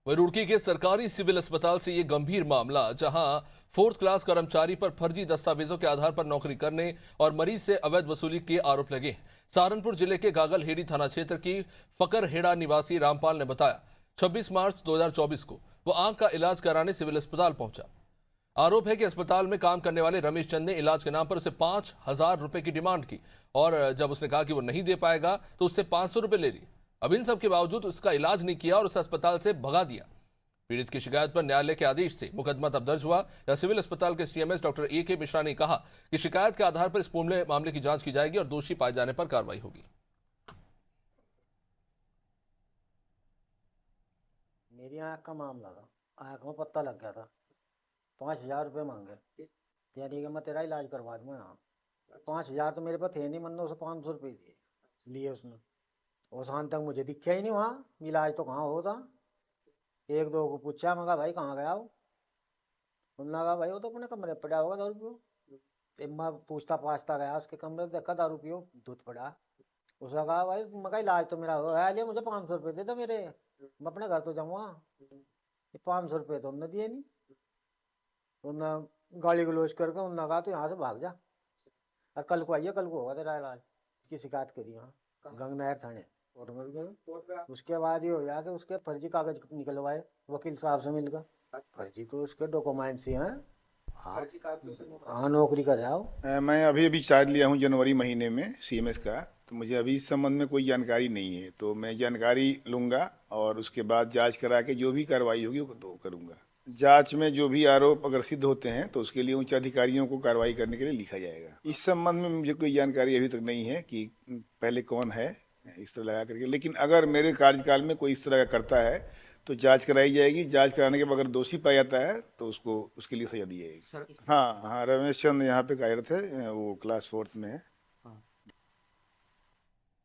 वहीं रुड़की के सरकारी सिविल अस्पताल से ये गंभीर मामला, जहां फोर्थ क्लास कर्मचारी पर फर्जी दस्तावेजों के आधार पर नौकरी करने और मरीज से अवैध वसूली के आरोप लगे। सहारनपुर जिले के गागलहेड़ी थाना क्षेत्र की फकरहेड़ा निवासी रामपाल ने बताया, 26 मार्च 2024 को वो आंख का इलाज कराने सिविल अस्पताल पहुंचा। आरोप है कि अस्पताल में काम करने वाले रमेश चंद ने इलाज के नाम पर उसे 5,000 रुपए की डिमांड की और जब उसने कहा कि वो नहीं दे पाएगा तो उससे 500 रुपए ले लिए। अब इन सब के बावजूद उसका इलाज नहीं किया और उसे अस्पताल से भगा दिया। पीड़ित की शिकायत पर न्यायालय के आदेश से मुकदमा तब दर्ज हुआ या सिविल अस्पताल के सीएमएस डॉक्टर ए.के. मिश्रा ने कहा कि शिकायत के आधार पर इस पूरे मामले की जांच की जाएगी और दोषी पाए जाने पर कार्रवाई होगी। मेरी आँख का मामला था, आँख में पत्ता लग गया था। 5,000 रुपये मांगे, यानी कि मैं तेरा इलाज करवा दूंगा। यहाँ 5,000 तो मेरे पास थे नहीं, मैंने उसे 500 रुपये दिए लिए उसने। और शाम तक मुझे दिखा ही नहीं वहाँ, इलाज तो कहाँ होता। एक दो को पूछा, मैं कहा भाई कहाँ गया हो? उन्होंने कहा भाई वो तो अपने कमरे पड़ा होगा, दारू पियो। मैं पूछता पाछता गया उसके कमरे, देखा दारू पियो, दूध पड़ा। उसने कहा भाई, मैं कहा इलाज तो मेरा हो है, मुझे 500 रुपये दे दो मेरे, मैं अपने घर तो जाऊँगा। ये 500 रुपये तो उन्होंने दिए नहीं। उन्होंने गाली गलौज करके उन्होंने कहा तो यहाँ से भाग जा, और कल को आइए, कल को होगा तेरा इलाज। की शिकायत करी वहाँ गंगनहर थाने कोर्ट में भी गए। उसके बाद ये हो गया कि उसके फर्जी कागज निकलवाए वकील साहब से मिलकर। फर्जी तो उसके डॉक्यूमेंट्स ही हैं। हाँ हाँ, नौकरी कर रहा हो। मैं अभी अभी चार्ज लिया हूँ जनवरी महीने में सीएमएस का, तो मुझे अभी इस संबंध में कोई जानकारी नहीं है। तो मैं जानकारी लूँगा और उसके बाद जांच करा के जो भी कार्रवाई होगी वो तो करूँगा। जांच में जो भी आरोप अगर सिद्ध होते हैं तो उसके लिए उच्च अधिकारियों को कार्रवाई करने के लिए लिखा जाएगा। इस संबंध में मुझे कोई जानकारी अभी तक नहीं है कि पहले कौन है इस तरह लगा करके, लेकिन अगर मेरे कार्यकाल में कोई इस तरह का करता है तो जांच कराई जाएगी। जांच कराने के बाद अगर दोषी पाया जाता है तो उसको उसके लिए सजा दी जाएगी। हाँ हाँ, रमेश चंद यहाँ पे कार्यरत है, वो क्लास 4th में है।